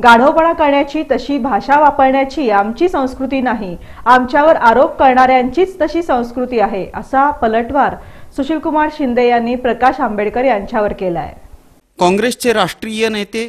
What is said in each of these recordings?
गाढवपणा करण्याची, तशी भाषा वापरण्याची आमची संस्कृती नाही, आमच्यावर आरोप करणाऱ्यांचीच तशी संस्कृती आहे, असा पलटवार सुशीलकुमार शिंदे यांनी प्रकाश आंबेडकर यांच्यावर केला आहे। काँग्रेसचे राष्ट्रीय नेते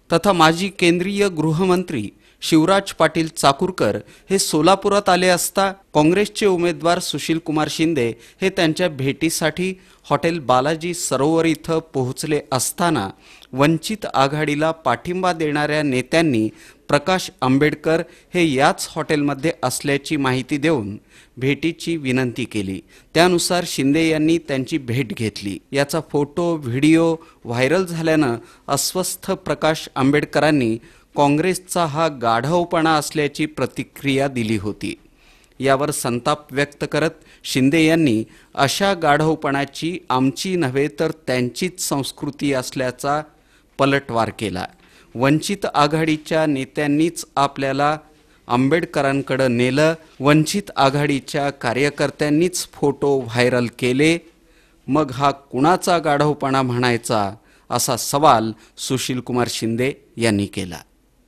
तथा माजी केंद्रीय गृहमंत्री शिवराज पाटील चाकूरकर हे सोलापुरात आले असता काँग्रेसचे उमेदवार सुशीलकुमार शिंदे हे त्यांच्या भेटीसाठी हॉटेल बालाजी सरोवर इथं पोहोचले असताना वंचित आघाडीला पाठिंबा देणाऱ्या नेत्यांनी प्रकाश आंबेडकर हे याच हॉटेलमध्ये असल्याची माहिती देऊन भेटीची विनंती केली। त्यानुसार शिंदे यांनी त्यांची भेट घेतली। याचा फोटो व्हिडिओ व्हायरल झाल्यानं अस्वस्थ प्रकाश आंबेडकरांनी काँग्रेसचा हा गाढवपणा असल्याची प्रतिक्रिया दिली होती। यावर संताप व्यक्त करत शिंदे यांनी अशा गाढवपणाची आमची नव्हे तर त्यांचीच संस्कृती असल्याचा पलटवार केला। वंचित आघाडीच्या नेत्यांनीच आपल्याला आंबेडकरांकडे नेलं, वंचित आघाडीच्या कार्यकर्त्यांनीच फोटो व्हायरल केले, मग हा कुणाचा गाढवपणा म्हणायचा, असा सवाल सुशीलकुमार शिंदे यांनी केला।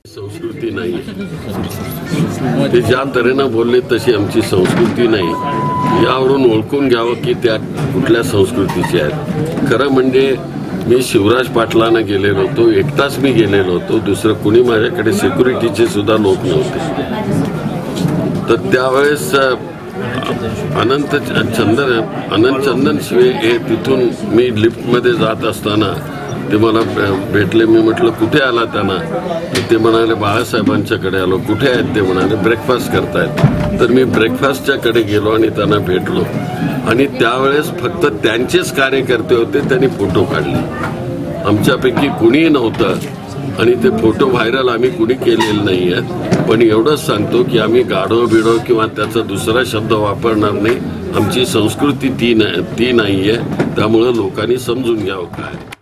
संस्कृती नाही, ते ज्या तऱ्हेनं बोलले तशी आमची संस्कृती नाही, यावरून ओळखून घ्यावं की त्या कुठल्या संस्कृतीचे आहेत। खरं म्हणजे मी शिवराज पाटलांना गेलेलो होतो, एकटाच मी गेलेलो होतो, दुसरं कुणी माझ्याकडे सिक्युरिटीचे सुद्धा लोक नव्हते। तर त्यावेळेस अनंत चंदन शिवे हे तिथून मी लिफ्टमध्ये जात असताना ते मला भेटले। मी म्हटलं कुठे आला त्यांना, तर ते म्हणाले बाळासाहेबांच्याकडे आलो। कुठे आहेत ते म्हणाले ब्रेकफास्ट करतायत। तर मी ब्रेकफास्टच्या कडे गेलो आणि त्यांना भेटलो आणि त्यावेळेस फक्त त्यांचेच कार्यकर्ते होते, त्यांनी फोटो काढले, आमच्यापैकी कुणीही नव्हतं आणि ते फोटो व्हायरल आम्ही कुणी केलेले नाही आहेत। पण एवढंच सांगतो की आम्ही गाढव बिडो किंवा त्याचा दुसरा शब्द वापरणार नाही, आमची संस्कृती ती नाही आहे, त्यामुळे लोकांनी समजून घ्यावं काय।